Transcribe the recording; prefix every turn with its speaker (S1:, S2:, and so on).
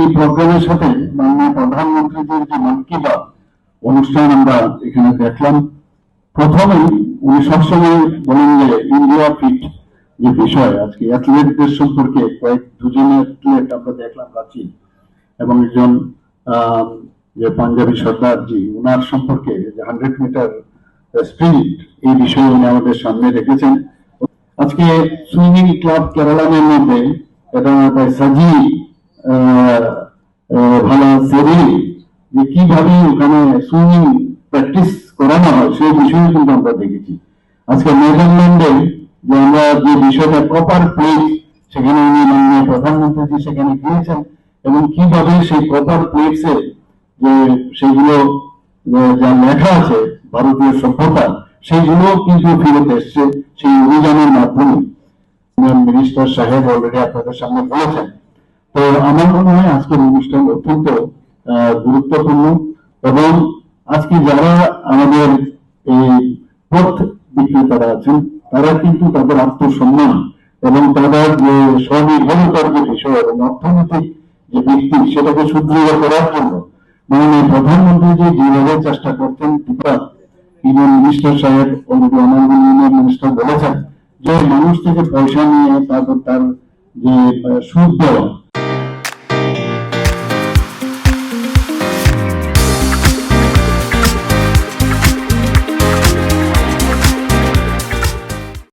S1: এই প্রোগ্রামের সাথে মাননীয় প্রধানমন্ত্রীজির যে মন কি বাত অনুষ্ঠান আমরা এখানে দেখলাম। প্রথমেই উনি সবসময় বলেন যে ইন্ডিয়া ফিট যে বিষয়, আজকে অ্যাথলেটদের সম্পর্কে দুজন অ্যাথলেট আমরা দেখলাম, প্রাচীন এবং একজন যে পাঞ্জাবি সর্দার জি, ওনার সম্পর্কে যে 100 মিটার স্প্রিন্ট, এই বিষয়ে উনি আমাদের সামনে রেখেছেন। আজকে সুইমিং ক্লাব কেরালামের মধ্যে এটা সাজি ভালো সেরি যে কিভাবে ওখানে সুইমিং প্র্যাকটিস করানো হয় সেই বিষয়ে কিন্তু আমরা দেখেছি। আজকে নেদারল্যান্ডে যে আমরা যে বিষয়টা কপার প্লেট, সেখানে উনি মাননীয় প্রধানমন্ত্রী সেখানে গিয়েছেন এবং কিভাবে সেই কপার প্লেটসে যে সেগুলো যা লেখা আছে ভারতীয় সভ্যতা, সেইগুলো কিন্তু ফেরত এসছে সেই অভিযানের মাধ্যমে। মিনিস্টার সাহেব অলরেডি আপনাদের সামনে বলেছেন। তো আমার মনে হয় আজকের অনুষ্ঠান অত্যন্ত গুরুত্বপূর্ণ এবং আজকে যারা আমাদের এই পথ বিক্রেতারা আছেন তারা কিন্তু তাদের আত্মসম্মান এবং তাদের যে স্বনির্ভরতার যে বিষয় এবং অর্থনৈতিক যে ভিত্তি সেটাকে সুদৃঢ় করার জন্য মাননীয় প্রধানমন্ত্রী যেভাবে চেষ্টা করছেন, ইউনিয়ন মিনিস্টার সাহেব অলরেডি অনারেবল ইউনিয়ন মিনিস্টার বলেছেন যে মানুষ থেকে পয়সা নিয়ে তারপর তার যে সুদ দেওয়া